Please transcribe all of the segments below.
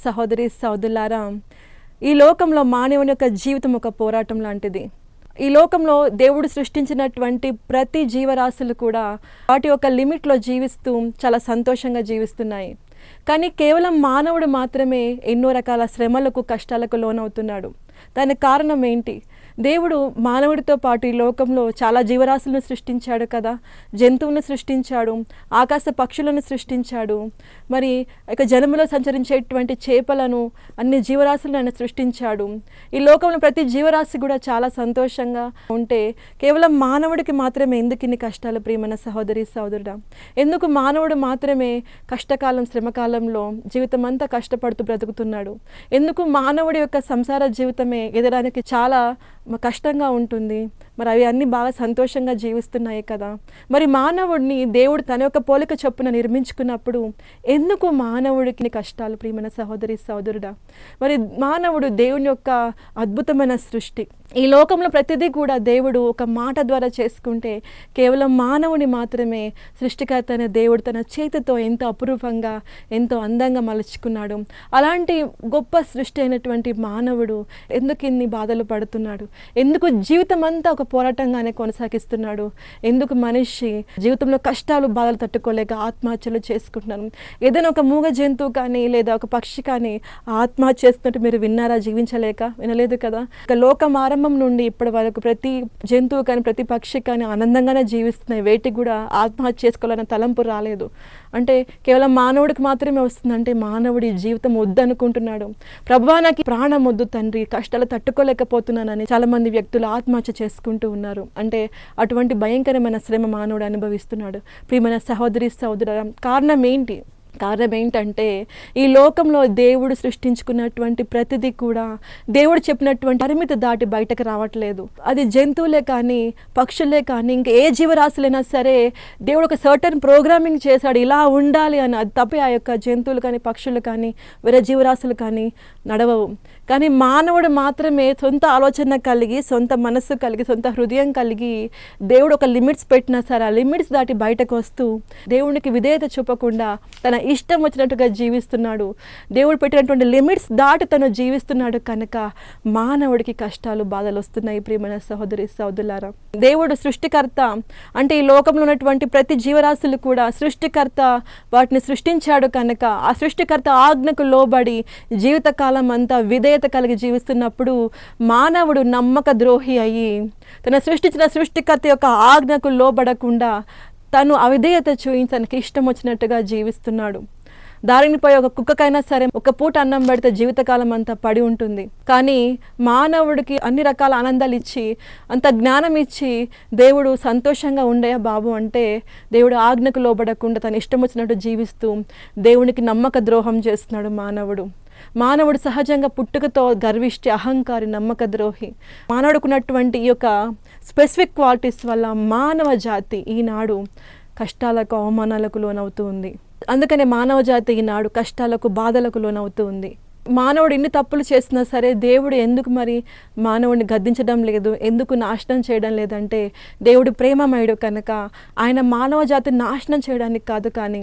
సహోదరి సహోదరులారా, ఈ లోకంలో మానవుని యొక్క జీవితం ఒక పోరాటం లాంటిది. ఈ లోకంలో దేవుడు సృష్టించినటువంటి ప్రతి జీవరాశులు కూడా వాటి యొక్క లిమిట్లో జీవిస్తూ చాలా సంతోషంగా జీవిస్తున్నాయి. కానీ కేవలం మానవుడు మాత్రమే ఎన్నో రకాల శ్రమలకు, కష్టాలకు లోనవుతున్నాడు. దానికి కారణం ఏంటి? దేవుడు మానవుడితో పాటు ఈ లోకంలో చాలా జీవరాశులను సృష్టించాడు కదా. జంతువులను సృష్టించాడు, ఆకాశ పక్షులను సృష్టించాడు, మరి ఇక జలములో సంచరించేటువంటి చేపలను, అన్ని జీవరాశులను ఆయన సృష్టించాడు. ఈ లోకంలో ప్రతి జీవరాశి కూడా చాలా సంతోషంగా ఉంటే కేవలం మానవుడికి మాత్రమే ఎందుకు ఇన్ని కష్టాలు? ప్రియమైన సహోదరి సహోదరుడా, ఎందుకు మానవుడు మాత్రమే కష్టకాలం, శ్రమకాలంలో జీవితం అంతా కష్టపడుతూ బ్రతుకుతున్నాడు? ఎందుకు మానవుడి యొక్క సంసార జీవితమే ఎదడానికి చాలా కష్టంగా ఉంటుంది? మరి అవి అన్నీ బాగా సంతోషంగా జీవిస్తున్నాయి కదా. మరి మానవుడిని దేవుడు తన యొక్క పోలిక చొప్పున నిర్మించుకున్నప్పుడు ఎందుకు మానవుడికి కష్టాలు? ప్రియమైన సహోదరి సహోదరుడా, మరి మానవుడు దేవుని యొక్క అద్భుతమైన సృష్టి. ఈ లోకంలో ప్రతిదీ కూడా దేవుడు ఒక మాట ద్వారా చేసుకుంటే కేవలం మానవుని మాత్రమే సృష్టికర్త అనే దేవుడు తన చేతితో ఎంతో అపురూపంగా, ఎంతో అందంగా మలుచుకున్నాడు. అలాంటి గొప్ప సృష్టి అయినటువంటి మానవుడు ఎందుకు ఇన్ని బాధలు పడుతున్నాడు? ఎందుకు జీవితం అంతా ఒక పోరాటంగానే కొనసాగిస్తున్నాడు? ఎందుకు మనిషి జీవితంలో కష్టాలు, బాధలు తట్టుకోలేక ఆత్మహత్యలు చేసుకుంటున్నాను? ఏదైనా ఒక మూగ జంతువు కానీ లేదా ఒక పక్షి కానీ ఆత్మహత్య చేస్తున్నట్టు మీరు విన్నారా? జీవించలేక వినలేదు కదా. ఇక లోకం ఆరంభం నుండి ఇప్పటి వరకు ప్రతి జంతువు కానీ, ప్రతి పక్షి కానీ ఆనందంగానే జీవిస్తున్నాయి. వేటికి కూడా ఆత్మహత్య చేసుకోవాలన్న తలంపు రాలేదు. అంటే కేవలం మానవుడికి మాత్రమే వస్తుందంటే మానవుడి జీవితం వద్దనుకుంటున్నాడు. ప్రభువా, నాకు ప్రాణం వద్దు తండ్రి, కష్టాలు తట్టుకోలేకపోతున్నానని చాలా మంది వ్యక్తులు ఆత్మహత్య చేసుకుంటూ ఉన్నారు. అంటే అటువంటి భయంకరమైన శ్రమ మానవుడు అనుభవిస్తున్నాడు. ప్రియమైన సహోదరి సహోదరుడా, కారణం ఏంటి? కారణం ఏంటంటే ఈ లోకంలో దేవుడు సృష్టించుకున్నటువంటి ప్రతిదీ కూడా దేవుడు చెప్పినటువంటి పరిమితి దాటి బయటకు రావట్లేదు. అది జంతువులే కానీ, పక్షులే కానీ, ఇంకా ఏ జీవరాశులైనా సరే దేవుడు ఒక సర్టన్ ప్రోగ్రామింగ్ చేశాడు, ఇలా ఉండాలి అని. అది తప్పి ఆ యొక్క జంతువులు కానీ, పక్షులు కానీ, వేరే జీవరాశులు కానీ నడవవు. కానీ మానవుడు మాత్రమే సొంత ఆలోచన కలిగి, సొంత మనస్సు కలిగి, సొంత హృదయం కలిగి దేవుడు ఒక లిమిట్స్ పెట్టినా సరే ఆ లిమిట్స్ దాటి బయటకు వస్తూ దేవునికి విధేయత చూపకుండా తన ఇష్టం వచ్చినట్టుగా జీవిస్తున్నాడు. దేవుడు పెట్టినటువంటి లిమిట్స్ దాటి తను జీవిస్తున్నాడు కనుక మానవుడికి కష్టాలు, బాధలు వస్తున్నాయి. ప్రియమైన సహోదరి సహోదరులారా, దేవుడు సృష్టికర్త. అంటే ఈ లోకంలో ఉన్నటువంటి ప్రతి జీవరాశులు కూడా సృష్టికర్త వాటిని సృష్టించాడు కనుక ఆ సృష్టికర్త ఆజ్ఞకు లోబడి జీవితకాలం అంతా విధేయత కలిగి జీవిస్తున్నప్పుడు మానవుడు నమ్మక ద్రోహి అయ్యి తన సృష్టించిన సృష్టికర్త యొక్క ఆజ్ఞకు లోబడకుండా తను అవిధేయత చూయించి తనకి ఇష్టం వచ్చినట్టుగా జీవిస్తున్నాడు. దారిని పోయి ఒక కుక్కకైనా సరే ఒక పూట అన్నం పెడితే జీవితకాలం అంతా పడి ఉంటుంది. కానీ మానవుడికి అన్ని రకాల ఆనందాలు ఇచ్చి, అంత జ్ఞానం ఇచ్చి దేవుడు సంతోషంగా ఉండయా బాబు అంటే దేవుడు ఆజ్ఞకు లోబడకుండా తన ఇష్టం వచ్చినట్టు జీవిస్తూ దేవునికి నమ్మక ద్రోహం చేస్తున్నాడు మానవుడు. మానవుడు సహజంగా పుట్టుకతో గర్విష్టి, అహంకారి, నమ్మక ద్రోహి. మానవుడుకున్నటువంటి ఈ యొక్క స్పెసిఫిక్ క్వాలిటీస్ వల్ల మానవ జాతి ఈనాడు కష్టాలకు, అవమానాలకు లోనవుతూ ఉంది. అందుకనే మానవ జాతి ఈనాడు కష్టాలకు, బాధలకు లోనవుతూ ఉంది. మానవుడు ఎన్ని తప్పులు చేసినా సరే దేవుడు ఎందుకు మరి మానవుడిని గద్దించడం లేదు, ఎందుకు నాశనం చేయడం లేదంటే దేవుడు ప్రేమమయుడు కనుక ఆయన మానవ జాతిని నాశనం చేయడానికి కాదు, కానీ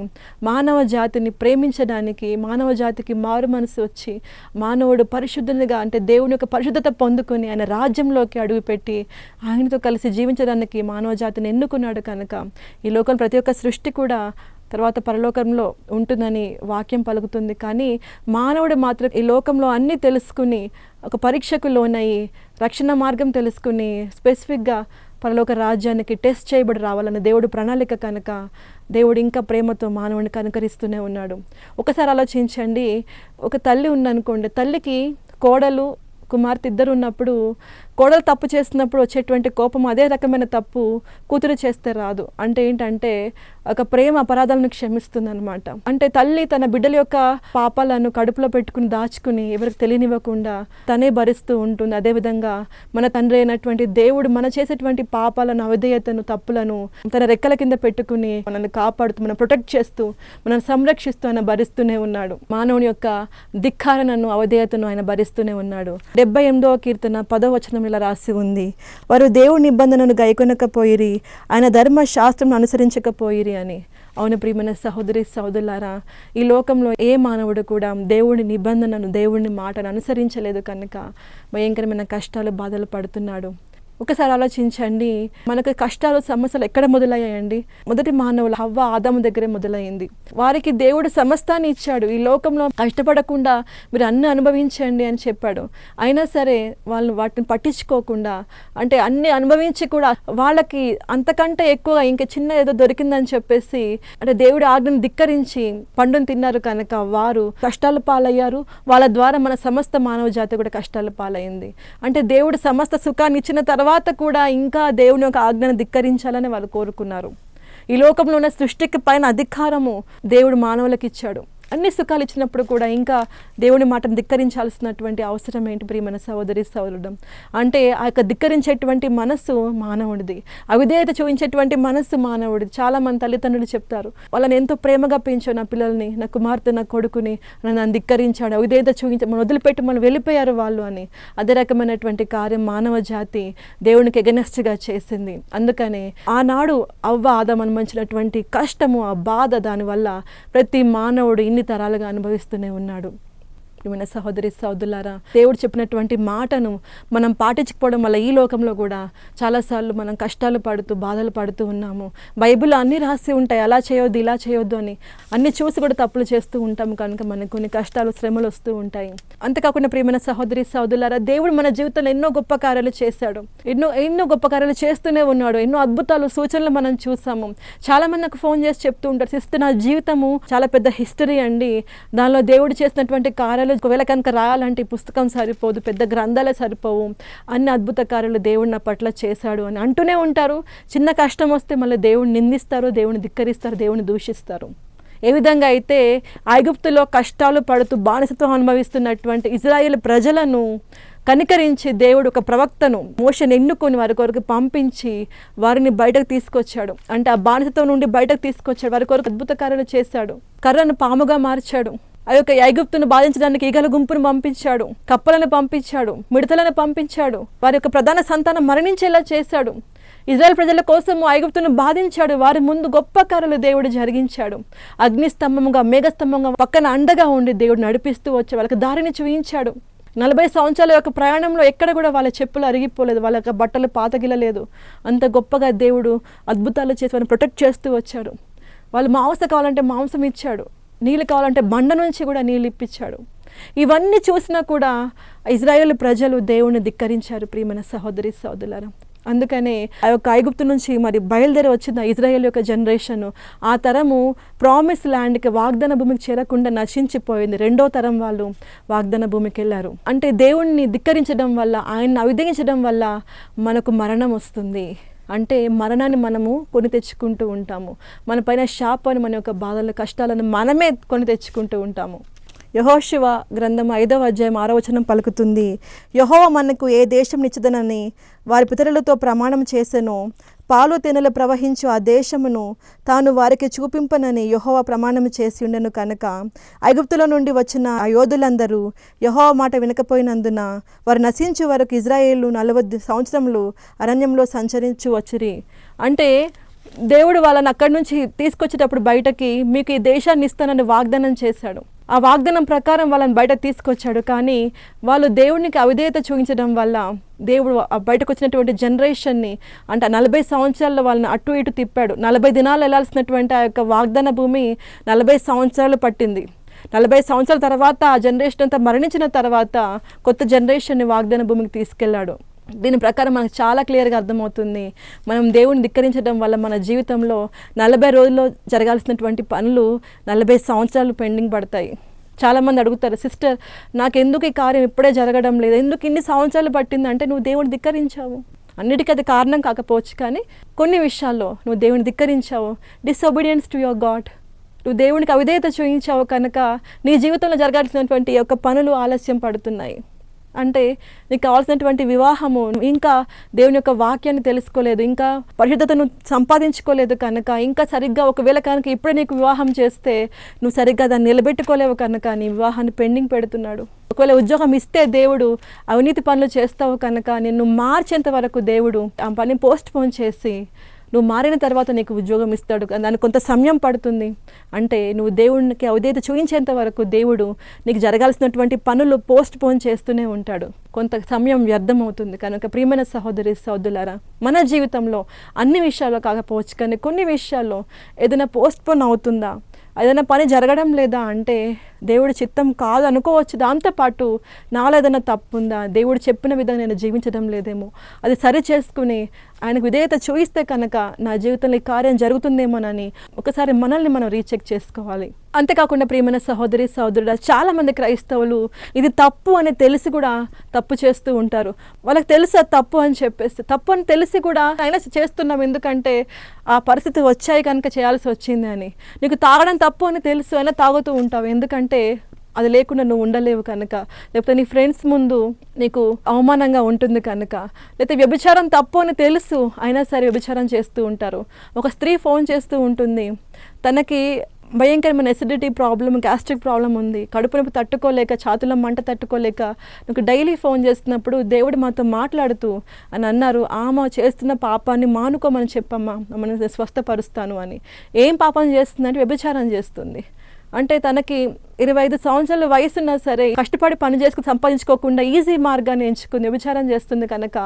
మానవ జాతిని ప్రేమించడానికి, మానవ జాతికి మారు మనసు వచ్చి మానవుడు పరిశుద్ధునిగా, అంటే దేవుని యొక్క పరిశుద్ధత పొందుకొని ఆయన రాజ్యంలోకి అడుగుపెట్టి ఆయనతో కలిసి జీవించడానికి మానవ జాతిని ఎన్నుకున్నాడు కనుక ఈ లోకం ప్రతి ఒక్క సృష్టి కూడా తర్వాత పరలోకంలో ఉంటుందని వాక్యం పలుకుతుంది. కానీ మానవుడు మాత్రం ఈ లోకంలో అన్నీ తెలుసుకుని ఒక పరీక్షకు లోనయ్యి రక్షణ మార్గం తెలుసుకుని స్పెసిఫిక్గా పరలోక రాజ్యానికి టెస్ట్ చేయబడి రావాలని దేవుడు ప్రణాళిక కనుక దేవుడు ఇంకా ప్రేమతో మానవుడిని కనుకరిస్తూనే ఉన్నాడు. ఒకసారి ఆలోచించండి, ఒక తల్లి ఉందనుకోండి, తల్లికి కోడలు, కుమార్తె ఇద్దరు ఉన్నప్పుడు కోడలు తప్పు చేస్తున్నప్పుడు వచ్చేటువంటి కోపం అదే రకమైన తప్పు కూతురు చేస్తే రాదు. అంటే ఏంటంటే ఒక ప్రేమ అపరాధాలను క్షమిస్తుంది అనమాట. అంటే తల్లి తన బిడ్డల యొక్క పాపాలను కడుపులో పెట్టుకుని దాచుకుని ఎవరికి తెలియనివ్వకుండా తనే భరిస్తూ ఉంటుంది. అదేవిధంగా మన తండ్రి అయినటువంటి దేవుడు మన చేసేటువంటి పాపాలను, అవిధేయతను, తప్పులను తన రెక్కల కింద పెట్టుకుని మనల్ని కాపాడుతూ, మనం ప్రొటెక్ట్ చేస్తూ, మనల్ని సంరక్షిస్తూ ఆయన భరిస్తూనే ఉన్నాడు. మానవుని యొక్క ధిక్కారణను, అవిధేయతను ఆయన భరిస్తూనే ఉన్నాడు. 78వ కీర్తన 10వ వచనం ఇలా రాసి ఉంది, వారు దేవుని నిబంధనను గైకొనకపోయిరి, ఆయన ధర్మశాస్త్రం అనుసరించకపోయిరి అని. అవును ప్రియమైన సహోదరి సహోదరులారా, ఈ లోకంలో ఏ మానవుడు కూడా దేవుడి నిబంధనను, దేవుడి మాటను అనుసరించలేదు కనుక భయంకరమైన కష్టాలు, బాధలు పడుతున్నాడు. ఒకసారి ఆలోచించండి, మనకు కష్టాలు, సమస్యలు ఎక్కడ మొదలయ్యాయండి? మొదటి మానవులు హవ్వ, ఆదాము దగ్గరే మొదలైంది. వారికి దేవుడు సమస్తాన్ని ఇచ్చాడు. ఈ లోకంలో కష్టపడకుండా మీరు అన్ని అనుభవించండి అని చెప్పాడు. అయినా సరే వాళ్ళు వాటిని పట్టించుకోకుండా, అంటే అన్ని అనుభవించి కూడా వాళ్ళకి అంతకంటే ఎక్కువ ఇంకా చిన్న ఏదో దొరికిందని చెప్పేసి, అంటే దేవుడి ఆజ్ఞను ధిక్కరించి పండును తిన్నారు కనుక వారు కష్టాల పాలయ్యారు. వాళ్ళ ద్వారా మన సమస్త మానవ జాతి కూడా కష్టాల పాలైంది. అంటే దేవుడు సమస్త సుఖాన్ని ఇచ్చిన తర్వాత కూడా ఇంకా దేవుని యొక్క ఆజ్ఞను ధిక్కరించాలని వాళ్ళు కోరుకున్నారు. ఈ లోకంలో ఉన్న సృష్టికి పైన అధికారము దేవుడు మానవులకు ఇచ్చాడు. అన్ని సుఖాలు ఇచ్చినప్పుడు కూడా ఇంకా దేవుని మాటను ధిక్కరించాల్సినటువంటి అవసరం ఏంటి ప్రియమైన సహోదరి సహోదరుడు? అంటే ఆ యొక్క ధిక్కరించేటువంటి మనస్సు మానవుడిది, అవిధేయత చూపించేటువంటి మనస్సు మానవుడిది. చాలామంది తల్లిదండ్రులు చెప్తారు, వాళ్ళని ఎంతో ప్రేమగా పెంచావు నా పిల్లల్ని, నా కుమార్తె, నా కొడుకుని నన్ను ధిక్కరించాడు, అవిధేయత చూపించి మనం వదిలిపెట్టి మనం వెళ్ళిపోయారు వాళ్ళు అని. అదే రకమైనటువంటి కార్యం మానవ జాతి దేవునికి ఎగనెస్ట్గా చేసింది. అందుకనే ఆనాడు అవ్వ, ఆదాము అనుభవించినటువంటి కష్టము, ఆ బాధ, దానివల్ల ప్రతి మానవుడు ఇన్ని తరాలుగా అనుభవిస్తూనే ఉన్నాడు. ప్రియమైన సహోదరి సహోదరులారా, దేవుడు చెప్పినటువంటి మాటను మనం పాటించకపోవడం వల్ల ఈ లోకంలో కూడా చాలాసార్లు మనం కష్టాలు పడుతూ, బాధలు పడుతూ ఉన్నాము. బైబిల్లో అన్నీ రాసి ఉంటాయి, అలా చేయొద్దు, ఇలా చేయొద్దు అని. అన్నీ చూసి కూడా తప్పులు చేస్తూ ఉంటాము కనుక మనకు కొన్ని కష్టాలు, శ్రమలు వస్తూ ఉంటాయి. అంతేకాకుండా ప్రియమైన సహోదరి సహోదరులారా, దేవుడు మన జీవితంలో ఎన్నో గొప్ప కార్యాలు చేశాడు, ఎన్నో గొప్ప కార్యాలు చేస్తూనే ఉన్నాడు. ఎన్నో అద్భుతాలు, సూచనలు మనం చూసాము. చాలామంది నాకు ఫోన్ చేసి చెప్తూ ఉంటారు, సిస్టర్ నా జీవితము చాలా పెద్ద హిస్టరీ అండి, దానిలో దేవుడు చేసినటువంటి కార్యాలు ఒకవేళ కనుక రాయాలంటే ఈ పుస్తకం సరిపోదు, పెద్ద గ్రంథాలే సరిపోవు, అన్ని అద్భుత కార్యాలు దేవుడు నా పట్ల చేశాడు అని అంటూనే ఉంటారు. చిన్న కష్టం వస్తే మళ్ళీ దేవుడిని నిందిస్తారు, దేవుడిని ధిక్కరిస్తారు, దేవుడిని దూషిస్తారు. ఏ విధంగా అయితే ఐగుప్తులో కష్టాలు పడుతూ బానిసత్వం అనుభవిస్తున్నటువంటి ఇజ్రాయేల్ ప్రజలను కనికరించి దేవుడు ఒక ప్రవక్తను, మోషేను ఎన్నుకొని వారి కొరకు పంపించి వారిని బయటకు తీసుకొచ్చాడు. అంటే ఆ బానిసత్వం నుండి బయటకు తీసుకొచ్చాడు, వారి కొరకు అద్భుత కార్యాలు చేశాడు. కర్రను పాముగా మార్చాడు, ఆ యొక్క ఐగుప్తును బాధించడానికి ఈగల గుంపును పంపించాడు, కప్పలను పంపించాడు, మిడతలను పంపించాడు, వారి యొక్క ప్రధాన సంతానం మరణించేలా చేశాడు. ఇజ్రాయెల్ ప్రజల కోసము ఐగుప్తును బాధించాడు, వారి ముందు గొప్ప కార్యాలు దేవుడు జరిగించాడు. అగ్నిస్తంభముగా, మేఘస్తంభంగా పక్కన అండగా ఉండి దేవుడు నడిపిస్తూ వచ్చి వాళ్ళకి దారిని చూపించాడు. 40 సంవత్సరాల యొక్క ప్రయాణంలో ఎక్కడ కూడా వాళ్ళ చెప్పులు అరిగిపోలేదు, వాళ్ళ యొక్క బట్టలు పాతగిలలేదు. అంత గొప్పగా దేవుడు అద్భుతాలు చేసి వాళ్ళని ప్రొటెక్ట్ చేస్తూ వచ్చాడు. వాళ్ళు మాంసం కావాలంటే మాంసం ఇచ్చాడు, నీళ్ళు కావాలంటే బండ నుంచి కూడా నీళ్ళు ఇప్పించాడు. ఇవన్నీ చూసినా కూడా ఇజ్రాయేల్ ప్రజలు దేవుణ్ణి ధిక్కరించారు ప్రియమైన సహోదరి సహోదరులారా. అందుకనే ఆ యొక్క ఐగుప్తు నుంచి మరి బయలుదేరి వచ్చిన ఇజ్రాయేల్ యొక్క జనరేషన్, ఆ తరము ప్రామిస్ ల్యాండ్కి, వాగ్దాన భూమికి చేరకుండా నశించిపోయింది. 2వ తరం వాళ్ళు వాగ్దాన భూమికి వెళ్ళారు. అంటే దేవుణ్ణి ధిక్కరించడం వల్ల, ఆయన్ని అవిధేయించడం వల్ల మనకు మరణం వస్తుంది. అంటే మరణాన్ని మనము కొని తెచ్చుకుంటూ ఉంటాము. మన పైన శాపాన్ని, మన యొక్క బాధలను, కష్టాలను మనమే కొని తెచ్చుకుంటూ ఉంటాము. యెహోషువ గ్రంథం 5వ అధ్యాయం 6వ వచనం పలుకుతుంది, యెహోవా మనకు ఏ దేశం నిచ్చదనని వారి పితరులతో ప్రమాణం చేసెనో, పాలు తేనెలు ప్రవహించు ఆ దేశమును తాను వారికి చూపింపనని యెహోవా ప్రమాణం చేసి ఉండెను కనుక ఐగుప్తులో నుండి వచ్చిన ఆ యోధులందరూ యెహోవా మాట వినకపోయినందున వారు నశించు వరకు ఇజ్రాయేలు 40 సంవత్సరములు అరణ్యంలో సంచరించు వచ్చిరి. అంటే దేవుడు వాళ్ళని అక్కడి నుంచి తీసుకొచ్చేటప్పుడు బయటకి, మీకు ఈ దేశాన్ని ఇస్తానని వాగ్దానం చేశాడు. ఆ వాగ్దానం ప్రకారం వాళ్ళని బయటకు తీసుకొచ్చాడు. కానీ వాళ్ళు దేవునికి అవిధేయత చూపించడం వల్ల దేవుడు బయటకు వచ్చినటువంటి జనరేషన్ని, అంటే 40 సంవత్సరాల్లో వాళ్ళని అటు ఇటు తిప్పాడు. 40 దినాలు వెళ్ళాల్సినటువంటి ఆ యొక్క వాగ్దాన భూమి 40 సంవత్సరాలు పట్టింది. 40 సంవత్సరాల తర్వాత ఆ జనరేషన్ అంతా మరణించిన తర్వాత కొత్త జనరేషన్ని వాగ్దాన భూమికి తీసుకెళ్ళాడు. దీని ప్రకారం మనకు చాలా క్లియర్గా అర్థమవుతుంది, మనం దేవుని ధిక్కరించడం వల్ల మన జీవితంలో 40 రోజుల్లో జరగాల్సినటువంటి పనులు 40 సంవత్సరాలు పెండింగ్ పడతాయి. చాలామంది అడుగుతారు, సిస్టర్ నాకెందుకు ఈ కార్యం ఇప్పుడే జరగడం లేదు, ఎందుకు ఇన్ని సంవత్సరాలు పట్టింది? అంటే నువ్వు దేవుని ధిక్కరించావు. అన్నిటికీ అది కారణం కాకపోవచ్చు, కానీ కొన్ని విషయాల్లో నువ్వు దేవుని ధిక్కరించావు. డిసొబీడియన్స్ టు యువర్ గాడ్, నువ్వు దేవునికి అవిధేయత చూపించావు కనుక నీ జీవితంలో జరగాల్సినటువంటి యొక్క పనులు ఆలస్యం పడుతున్నాయి. అంటే నీకు కావాల్సినటువంటి వివాహము, ఇంకా దేవుని యొక్క వాక్యాన్ని తెలుసుకోలేదు, ఇంకా పరిశుద్ధతను సంపాదించుకోలేదు కనుక, ఇంకా సరిగ్గా ఒకవేళ కనుక ఇప్పుడే నీకు వివాహం చేస్తే నువ్వు సరిగ్గా దాన్ని నిలబెట్టుకోలేవు కనుక నీ వివాహాన్ని పెండింగ్ పెడుతున్నాడు. ఒకవేళ ఉద్యోగం ఇస్తే దేవుడు అవినీతి పనులు చేస్తావు కనుక నిన్ను మార్చేంత వరకు దేవుడు ఆ పని పోస్ట్ పోన్ చేసి నువ్వు మారిన తర్వాత నీకు ఉద్యోగం ఇస్తాడు, దానికి కొంత సమయం పడుతుంది. అంటే నువ్వు దేవునికి అవిధేయత చూపించేంత వరకు దేవుడు నీకు జరగాల్సినటువంటి పనులు పోస్ట్ పోన్ చేస్తూనే ఉంటాడు. కొంత సమయం వ్యర్థమవుతుంది. కనుక ప్రియమైన సహోదరి సహోదరులారా, మన జీవితంలో అన్ని విషయాల్లో కాకపోవచ్చు కానీ కొన్ని విషయాల్లో ఏదైనా పోస్ట్ పోన్ అవుతుందా, ఏదైనా పని జరగడం లేదా అంటే దేవుడి చిత్తం కాదు అనుకోవచ్చు. దాంతోపాటు నాలో ఏదైనా తప్పు ఉందా, దేవుడు చెప్పిన విధంగా నేను జీవించడం లేదేమో, అది సరి చేసుకుని ఆయనకు విధేయత చూయిస్తే కనుక నా జీవితంలో ఈ కార్యం జరుగుతుందేమోనని ఒకసారి మనల్ని మనం రీచెక్ చేసుకోవాలి. అంతేకాకుండా ప్రియమైన సహోదరి సహోదరుడు, చాలామంది క్రైస్తవులు ఇది తప్పు అని తెలిసి కూడా తప్పు చేస్తూ ఉంటారు. వాళ్ళకి తెలుసు అది తప్పు అని చెప్పేసి, తప్పు అని తెలిసి కూడా అయినా చేస్తున్నాం ఎందుకంటే ఆ పరిస్థితి వచ్చాయి కనుక చేయాల్సి వచ్చింది అని. నీకు తాగడం తప్పు అని తెలుసు అయినా తాగుతూ ఉంటావు ఎందుకంటే అది లేకుండా నువ్వు ఉండలేవు కనుక, లేకపోతే నీ ఫ్రెండ్స్ ముందు నీకు అవమానంగా ఉంటుంది కనుక, లేకపోతే వ్యభిచారం తప్పు అని తెలుసు అయినా సరే వ్యభిచారం చేస్తూ ఉంటారు. ఒక స్త్రీ ఫోన్ చేస్తూ ఉంటుంది, తనకి భయంకరమైన ఎసిడిటీ ప్రాబ్లం, గ్యాస్ట్రిక్ ప్రాబ్లం ఉంది, కడుపు నొప్పి తట్టుకోలేక, ఛాతుల మంట తట్టుకోలేక నాకు డైలీ ఫోన్ చేస్తున్నప్పుడు దేవుడు మాతో మాట్లాడుతూ అని అన్నారు, ఆమె చేస్తున్న పాపాన్ని మానుకోమని చెప్పమ్మా, ఆమెను స్వస్థపరుస్తాను అని. ఏం పాపం చేస్తుందంటే వ్యభిచారం చేస్తుంది. అంటే తనకి 25 సంవత్సరాల వయసున్నా సరే కష్టపడి పని చేసుకుని సంపాదించుకోకుండా ఈజీ మార్గాన్ని ఎంచుకుని వ్యభిచారం చేస్తుంది కనుక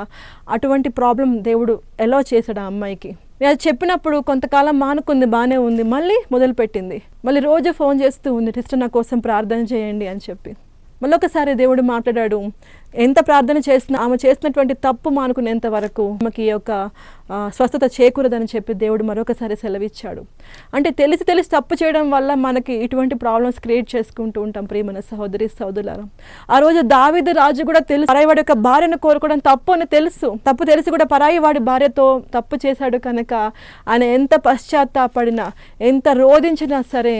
అటువంటి ప్రాబ్లం దేవుడు ఎలా చేశాడు ఆ అమ్మాయికి. నేను అది చెప్పినప్పుడు కొంతకాలం మానుకుంది, బాగానే ఉంది, మళ్ళీ మొదలుపెట్టింది. మళ్ళీ రోజు ఫోన్ చేస్తూ ఉంది, సిస్టర్ నా కోసం ప్రార్థన చేయండి అని చెప్పి. మళ్ళొకసారి దేవుడు మాట్లాడాడు, ఎంత ప్రార్థన చేసినా ఆమె చేసినటువంటి తప్పు మానుకునేంత వరకు ఆమెకి ఈ యొక్క స్వస్థత చేకూరదని చెప్పి దేవుడు మరొకసారి సెలవిచ్చాడు. అంటే తెలిసి తప్పు చేయడం వల్ల మనకి ఇటువంటి ప్రాబ్లమ్స్ క్రియేట్ చేసుకుంటూ ఉంటాం ప్రియమైన సహోదరి సహోదరులారా. ఆ రోజు దావీదు రాజు కూడా తెలుసు, పరాయి వాడి యొక్క భార్యను కోరుకోవడం తప్పు అని తెలుసు, తప్పు తెలిసి కూడా పరాయి వాడి భార్యతో తప్పు చేశాడు కనుక ఆయన ఎంత పశ్చాత్తాపడినా, ఎంత రోధించినా సరే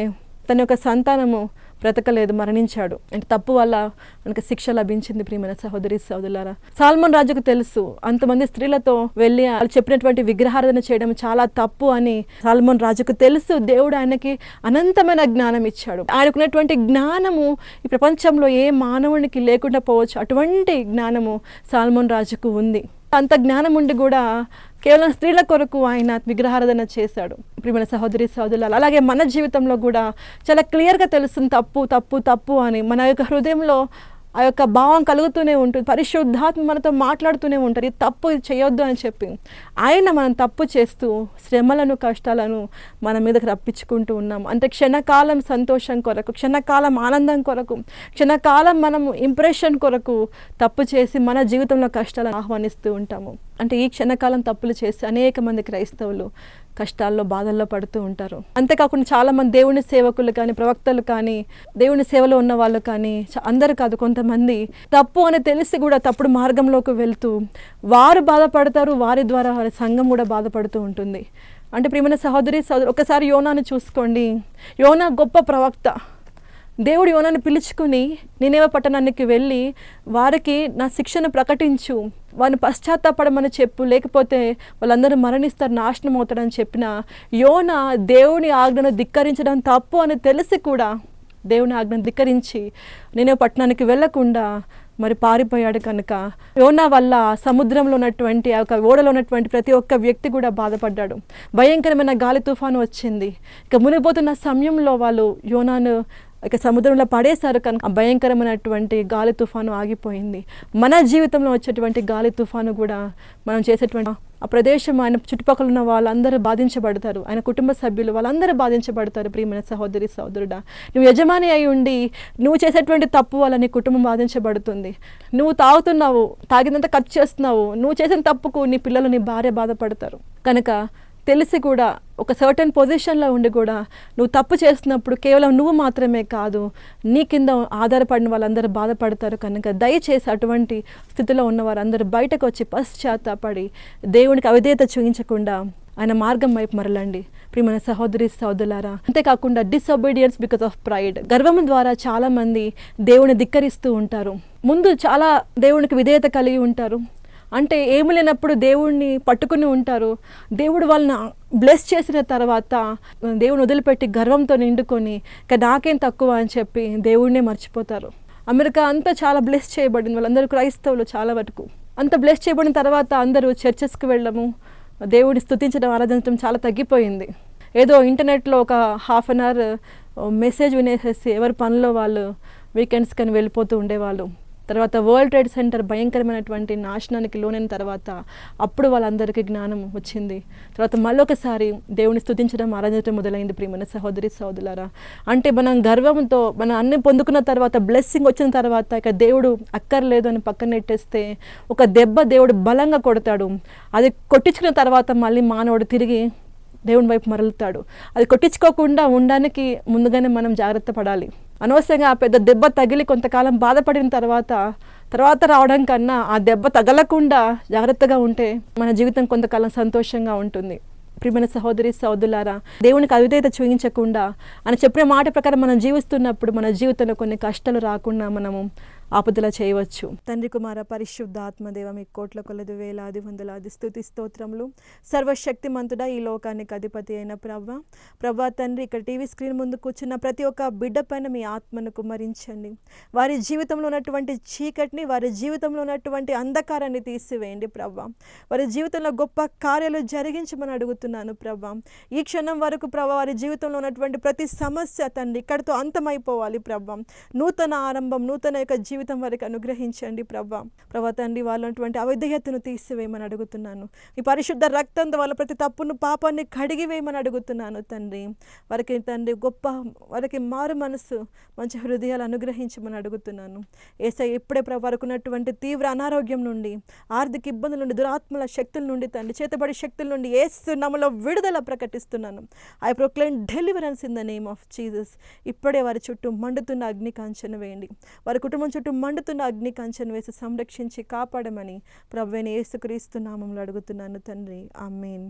తన యొక్క సంతానము బ్రతకలేదు, మరణించాడు. అంటే తప్పు వల్ల మనకు శిక్ష లభించింది ప్రియమైన సహోదరి సహోదరులారా. సాల్మన్ రాజుకు తెలుసు, అంతమంది స్త్రీలతో వెళ్ళి వాళ్ళు చెప్పినటువంటి విగ్రహారాధన చేయడం చాలా తప్పు అని సాల్మన్ రాజుకు తెలుసు. దేవుడు ఆయనకి అనంతమైన జ్ఞానం ఇచ్చాడు. ఆయనకున్నటువంటి జ్ఞానము ఈ ప్రపంచంలో ఏ మానవునికి లేకుండా పోవచ్చు, అటువంటి జ్ఞానము సాల్మన్ రాజుకు ఉంది. అంత జ్ఞానం ఉండి కూడా కేవలం స్త్రీల కొరకు ఆయన విగ్రహారాధన చేశాడు. ప్రియమైన సహోదరి సహోదరులు, అలాగే మన జీవితంలో కూడా చాలా క్లియర్గా తెలుస్తుంది తప్పు తప్పు తప్పు అని. మన యొక్క హృదయంలో ఆ యొక్క భావం కలుగుతూనే ఉంటుంది, పరిశుద్ధాత్మ మనతో మాట్లాడుతూనే ఉంటారు, ఇది తప్పు, ఇది చేయొద్దు అని చెప్పి. ఆయన మనం తప్పు చేస్తూ శ్రమలను కష్టాలను మన మీదకి రప్పించుకుంటూ ఉన్నాం. అంటే క్షణకాలం సంతోషం కొరకు, క్షణకాలం ఆనందం కొరకు, క్షణకాలం మనము ఇంప్రెషన్ కొరకు తప్పు చేసి మన జీవితంలో కష్టాలను ఆహ్వానిస్తూ ఉంటాము. అంటే ఈ క్షణకాలం తప్పులు చేసి అనేక మంది క్రైస్తవులు కష్టాల్లో బాధల్లో పడుతూ ఉంటారు. అంతేకాకుండా చాలామంది దేవుని సేవకులు కానీ, ప్రవక్తలు కానీ, దేవుని సేవలో ఉన్న వాళ్ళు కానీ, అందరు కాదు, కొంతమంది తప్పు అని తెలిసి కూడా తప్పుడు మార్గంలోకి వెళ్తూ వారు బాధపడతారు, వారి ద్వారా వారి సంఘం కూడా బాధపడుతూ ఉంటుంది. అంటే ప్రియమైన సహోదరి సహోదరు, ఒకసారి యోనాను చూసుకోండి. యోనా గొప్ప ప్రవక్త. దేవుడు యోనాను పిలుచుకుని నినేవే పట్టణానికి వెళ్ళి వారికి నా శిక్షను ప్రకటించు, వారిని పశ్చాత్తాపడమని చెప్పు, లేకపోతే వాళ్ళందరూ మరణిస్తారు, నాశనం అవుతాడని చెప్పిన యోనా దేవుని ఆజ్ఞను ధిక్కరించడం తప్పు అని తెలిసి కూడా దేవుని ఆజ్ఞను ధిక్కరించి నినేవే పట్టణానికి వెళ్ళకుండా మరి పారిపోయాడు. కనుక యోనా వల్ల సముద్రంలో ఉన్నటువంటి ఆ యొక్క ఓడలో ఉన్నటువంటి ప్రతి ఒక్క వ్యక్తి కూడా బాధపడ్డాడు. భయంకరమైన గాలి తుఫాను వచ్చింది. ఇక మునిగిపోతున్న సమయంలో వాళ్ళు యోనాను ఇక సముద్రంలో పడేశారు. కనుక ఆ భయంకరమైనటువంటి గాలి తుఫాను ఆగిపోయింది. మన జీవితంలో వచ్చేటువంటి గాలి తుఫాను కూడా మనం చేసేటువంటి ఆ ప్రదేశం, ఆయన చుట్టుపక్కల ఉన్న వాళ్ళందరూ బాధించబడతారు, ఆయన కుటుంబ సభ్యులు వాళ్ళందరూ బాధించబడతారు. ప్రియమైన సహోదరి సహోదరుడా, నువ్వు యజమాని అయి ఉండి నువ్వు చేసేటువంటి తప్పు వల్ల నీ కుటుంబం బాధించబడుతుంది. నువ్వు తాగుతున్నావు, తాగినంత ఖర్చు చేస్తున్నావు, నువ్వు చేసిన తప్పుకు నీ పిల్లలు, నీ భార్య బాధపడతారు. కనుక తెలిసి కూడా ఒక సర్టెన్ పొజిషన్లో ఉండి కూడా నువ్వు తప్పు చేస్తున్నప్పుడు కేవలం నువ్వు మాత్రమే కాదు, నీ కింద ఆధారపడిన వాళ్ళందరూ బాధపడతారు. కనుక దయచేసి అటువంటి స్థితిలో ఉన్న వారందరూ బయటకు వచ్చి పశ్చాత్తాపడి దేవునికి అవిధేయత చూపించకుండా ఆయన మార్గం వైపు మరలండి ప్రియమైన సహోదరి సహోదరులారా. అంతేకాకుండా డిసొబీడియన్స్ బికాస్ ఆఫ్ ప్రైడ్, గర్వం ద్వారా చాలామంది దేవుని ధిక్కరిస్తూ ఉంటారు. ముందు చాలా దేవునికి విధేయత కలిగి ఉంటారు, అంటే ఏమి లేనప్పుడు దేవుడిని పట్టుకుని ఉంటారు. దేవుడు వాళ్ళని బ్లెస్ చేసిన తర్వాత దేవుని వదిలిపెట్టి గర్వంతో నిండుకొని ఇక నాకేం తక్కువ అని చెప్పి దేవుడినే మర్చిపోతారు. అమెరికా అంతా చాలా బ్లెస్ చేయబడింది, వాళ్ళందరూ క్రైస్తవులు చాలా వరకు. అంత బ్లెస్ చేయబడిన తర్వాత అందరూ చర్చెస్కి వెళ్ళడము, దేవుడిని స్తుతించడం ఆరాధించడం చాలా తగ్గిపోయింది. ఏదో ఇంటర్నెట్లో ఒక హాఫ్ అన్ అవర్ మెసేజ్ వినేసేసి ఎవరి పనిలో వాళ్ళు వీకెండ్స్ కానీ వెళ్ళిపోతూ ఉండేవాళ్ళు. తర్వాత వరల్డ్ ట్రేడ్ సెంటర్ భయంకరమైనటువంటి నాశనానికి లోనైన తర్వాత అప్పుడు వాళ్ళందరికీ జ్ఞానం వచ్చింది. తర్వాత మళ్ళొకసారి దేవుని స్తుతించడం ఆరాధించడం మొదలైంది. ప్రియమైన సహోదరి సహోదరులారా, అంటే మనం గర్వంతో మనం అన్ని పొందుకున్న తర్వాత బ్లెస్సింగ్ వచ్చిన తర్వాత ఇక దేవుడు అక్కర్లేదు అని పక్కన నెట్టేస్తే ఒక దెబ్బ దేవుడు బలంగా కొడతాడు. అది కొట్టించుకున్న తర్వాత మళ్ళీ మానవుడు తిరిగి దేవుని వైపు మరలుతాడు. అది కొట్టించుకోకుండా ఉండడానికి ముందుగానే మనం జాగ్రత్త పడాలి. అనవసరంగా ఆ పెద్ద దెబ్బ తగిలి కొంతకాలం బాధపడిన తర్వాత రావడం కన్నా ఆ దెబ్బ తగలకుండా జాగ్రత్తగా ఉంటే మన జీవితం కొంతకాలం సంతోషంగా ఉంటుంది. ప్రియమైన సహోదరి సహోదరులారా, దేవునికి అవిధేయత చూపించకుండా అని చెప్పిన మాట ప్రకారం మనం జీవిస్తున్నప్పుడు మన జీవితంలో కొన్ని కష్టాలు రాకుండా మనము ఆపదల చేయవచ్చు. తండ్రి కుమార పరిశుద్ధ ఆత్మదేవ మీ కోట్ల కొలది వేలాది వందలాది స్తుతి స్తోత్రములు. సర్వశక్తిమంతుడా, ఈ లోకానికి అధిపతి అయిన ప్రభా తండ్రి, ఇక్కడ టీవీ స్క్రీన్ ముందు కూర్చున్న ప్రతి ఒక్క బిడ్డ పైన మీ ఆత్మను కుమ్మరించండి. వారి జీవితంలో ఉన్నటువంటి చీకటిని, వారి జీవితంలో ఉన్నటువంటి అంధకారాన్ని తీసివేయండి ప్రభా. వారి జీవితంలో గొప్ప కార్యాలు జరిగించమని అడుగుతున్నాను ప్రభా. ఈ క్షణం వరకు ప్రభా వారి జీవితంలో ఉన్నటువంటి ప్రతి సమస్య తండ్రి ఇక్కడితో అంతమైపోవాలి ప్రభా. నూతన ఆరంభం, నూతన యొక్క జీవితం వారికి అనుగ్రహించండి ప్రభా తండ్రి. వాళ్ళు ఉన్నటువంటి అవిధేయతను తీసివేయమని అడుగుతున్నాను. మీ పరిశుద్ధ రక్తంతో వాళ్ళ ప్రతి తప్పును పాపాన్ని కడిగివేయమని అడుగుతున్నాను తండ్రి. వారికి తండ్రి వారికి మారు మనసు, మంచి హృదయాలు అనుగ్రహించమని అడుగుతున్నాను. యేసయ్య ఇప్పుడే వారికి ఉన్నటువంటి తీవ్ర అనారోగ్యం నుండి, ఆర్థిక ఇబ్బందుల నుండి, దురాత్మల శక్తుల నుండి తండ్రి, చేతబడి శక్తుల నుండి యేసు నామములో విడుదల ప్రకటిస్తున్నాను. I proclaim deliverance in the name of Jesus. ఇప్పుడే వారి చుట్టూ మండుతున్న అగ్ని కాంచన వేయండి. వారి కుటుంబం చుట్టూ మండుతున్న అగ్ని కంచెను వేసి సంరక్షించి కాపాడమని ప్రభువైన యేసుక్రీస్తు నామములో అడుగుతున్నాను తండ్రి. ఆమేన్.